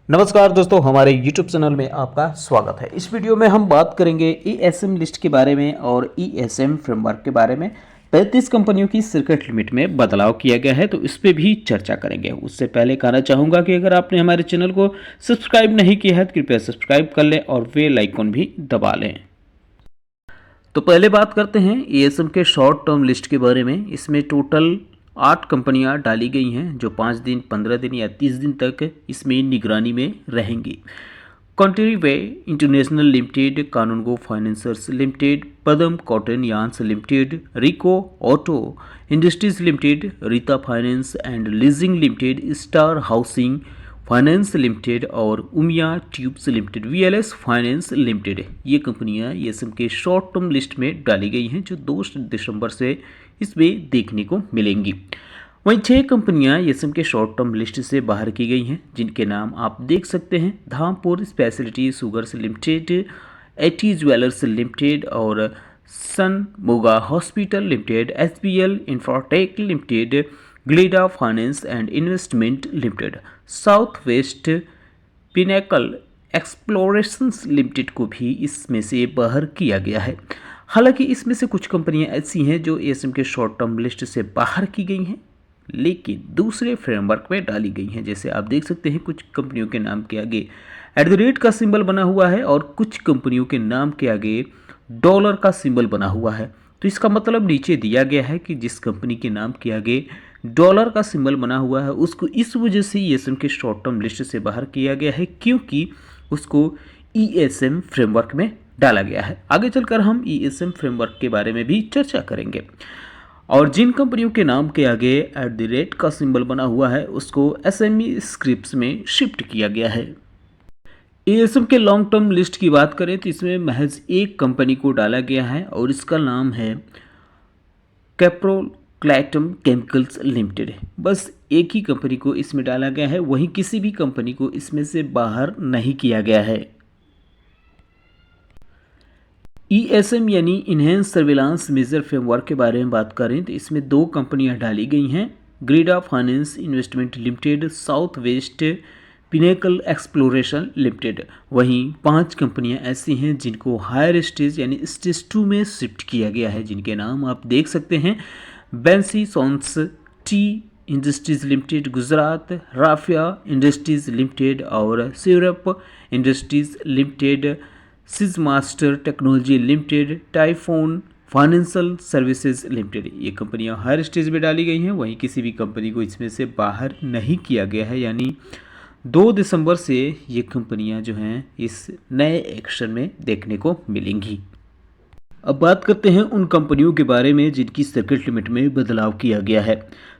नमस्कार दोस्तों, हमारे YouTube चैनल में आपका स्वागत है। इस वीडियो में हम बात करेंगे ESM लिस्ट के बारे में और ESM फ्रेमवर्क के बारे में। 35 कंपनियों की सर्किट लिमिट में बदलाव किया गया है, तो इस पे भी चर्चा करेंगे। उससे पहले कहना चाहूँगा कि अगर आपने हमारे चैनल को सब्सक्राइब नहीं किया है तो कृपया सब्सक्राइब कर लें और बेल आइकन भी दबा लें। तो पहले बात करते हैं ESM के शॉर्ट टर्म लिस्ट के बारे में। इसमें टोटल 8 कंपनियां डाली गई हैं जो 5 दिन, 15 दिन या 30 दिन तक इसमें निगरानी में रहेंगी। Country way international limited, Kanungo financers limited, Padam cotton yarns limited, Rico auto industries limited, Rita finance and leasing limited, star housing finance limited और Umiya tubes limited, VLS finance limited. ये कंपनियां ESM के शॉर्ट टर्म लिस्ट में डाली गई हैं जो 2 दिसंबर से इसमें देखने को मिलेंगी। वहीं 6 कंपनियां ESM के शॉर्ट टर्म लिस्ट से बाहर की गई हैं जिनके नाम आप देख सकते हैं। Dhampur specialty sugars limited, AT jewellers limited और Sun Moga hospital limited, SBL infratech limited, Gilada finance and investment limited, south west pinnacle explorations limited को भी इसमें से बाहर किया गया है। हालांकि इसमें से कुछ कंपनियां ऐसी हैं जो ESM के शॉर्ट टर्म लिस्ट से बाहर की गई हैं लेकिन दूसरे फ्रेमवर्क में डाली गई हैं। जैसे आप देख सकते हैं कुछ कंपनियों के नाम के आगे @ का सिंबल बना हुआ है और कुछ कंपनियों के नाम के आगे डॉलर का सिंबल बना हुआ है। तो इसका मतलब नीचे दिया गया है कि जिस कंपनी के नाम के आगे डॉलर का सिंबल बना हुआ है उसको इस वजह से ESM के शॉर्ट टर्म लिस्ट से बाहर किया गया है क्योंकि उसको ESM फ्रेमवर्क में डाला गया है। आगे चलकर हम ESM फ्रेमवर्क के बारे में भी चर्चा करेंगे। और जिन कंपनियों के नाम के आगे @ का सिंबल बना हुआ है उसको SME स्क्रिप्ट्स में शिफ्ट किया गया है। ESM के लॉन्ग टर्म लिस्ट की बात करें तो इसमें महज एक कंपनी को डाला गया है और इसका नाम है कैप्रोक्लैटम केमिकल्स लिमिटेड। बस एक ही कंपनी को इसमें डाला गया है, वहीं किसी भी कंपनी को इसमें से बाहर नहीं किया गया है। ESM यानी इन्हेंस सर्विलांस मेजर फ्रेमवर्क के बारे में बात करें तो इसमें 2 कंपनियां डाली गई हैं, Grida finance investment limited, south west pinnacle exploration limited. वहीं 5 कंपनियां ऐसी हैं जिनको हायर स्टेज यानी स्टेज 2 में शिफ्ट किया गया है जिनके नाम आप देख सकते हैं। Bansi sons tea industries limited Gujarat, raffia industries limited और syrup industries limited, size master technology limited, typhoon financial services limited. ये कंपनियां हर स्टेज में डाली गई हैं, वहीं किसी भी कंपनी को इसमें से बाहर नहीं किया गया है। यानी 2 दिसंबर से ये कंपनियां जो हैं इस नए एक्शन में देखने को मिलेंगी। अब बात करते हैं उन कंपनियों के बारे में जिनकी सर्किट लिमिट में बदलाव किया गया है।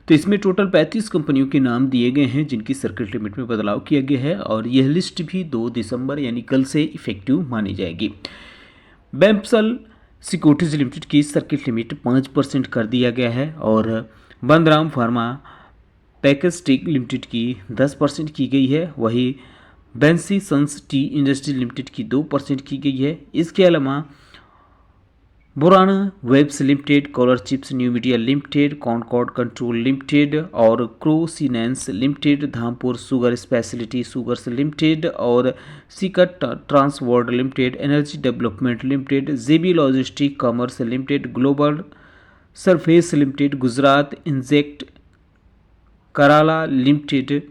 तो इसमें टोटल 35 कंपनियों के नाम दिए गए हैं जिनकी सर्किट लिमिट में बदलाव किया गया है और यह लिस्ट भी 2 दिसंबर यानी कल से इफेक्टिव मानी जाएगी। बैंपसल सिक्योरिटीज लिमिटेड की सर्किट लिमिट 5% कर दिया गया है और बंदराम फार्मा पैकेस्टिक लिमिटेड की 10% की गई है। वही Bansi sons tea industry limited की 2% की गई है। इसके अलावा Burana webs limited, colour chips new media limited, concord control limited और क्रोसिनेंस limited, Dhampur sugar specialty sugars limited और सिकट transworld limited, energy development limited, JB logistic commerce limited, global surface limited, Gujarat inject Kerala limited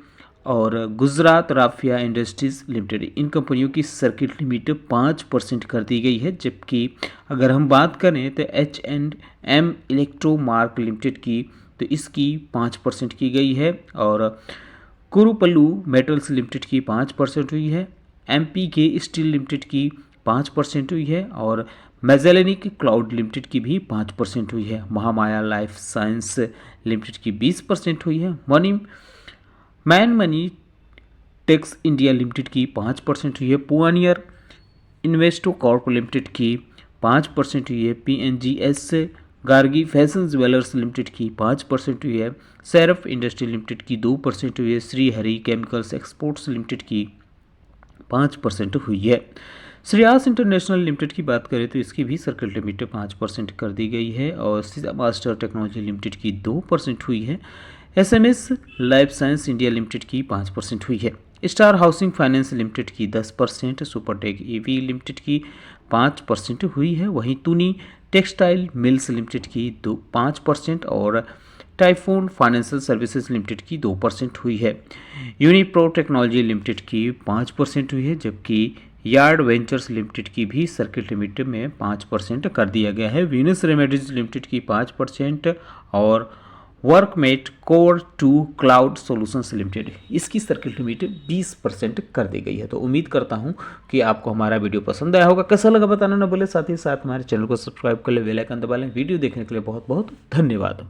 और गुजरात राफिया इंडस्ट्रीज लिमिटेड। इन कंपनियों की circuit limit 5% कर दी गई है। जबकि अगर हम बात करें तो H&M इलेक्ट्रोमार्क लिमिटेड की तो इसकी 5% की गई है और कुरुपल्लू मेटल्स लिमिटेड की 5% हुई है। MPK स्टील लिमिटेड की 5% हुई है और मेजेलेनिक क्लाउड लिमिटेड की भी 5% हुई है। महामाया लाइफ साइंस लिमिटेड की 20% हुई है। मनी टेक्स इंडिया लिमिटेड की 5% हुई है। पुआनियर इन्वेस्टो कॉर्प लिमिटेड की 5% हुई है। PNGS Gargi fashion jewellers limited की 5% हुई है। सैरफ इंडस्ट्री लिमिटेड की 2% हुई है। Shri Hari chemicals exports limited की 5% हुई है। श्रेयास इंटरनेशनल लिमिटेड की बात करें तो इसकी भी सर्किट लिमिट 5% कर दी गई है और सीजा मास्टर टेक्नोलॉजी लिमिटेड की 2% हुई है। SMS life science India limited की 5% हुई है। स्टार हाउसिंग फाइनेंस लिमिटेड की 10%, सुपरटेक ईवी लिमिटेड की 5% हुई है। वहीं तुनी टेक्सटाइल मिल्स लिमिटेड की 5% और टाइफून फाइनेंशियल सर्विसेज लिमिटेड की 2% हुई है। यूनिप्रो टेक्नोलॉजी लिमिटेड की 5% हुई है, जबकि यार्ड वेंचर्स लिमिटेड की भी सर्किट लिमिट में 5% कर दिया गया है। वीनस रेमेडीज लिमिटेड की 5% और workmate core to cloud solutions limited इसकी सर्किट लिमिट 20% कर दी गई है। तो उम्मीद करता हूं कि आपको हमारा वीडियो पसंद आया होगा। कैसा लगा बताना ना भूलें, साथ ही साथ हमारे चैनल को सब्सक्राइब कर ले, बेल आइकन दबा लें। वीडियो देखने के लिए बहुत बहुत धन्यवाद।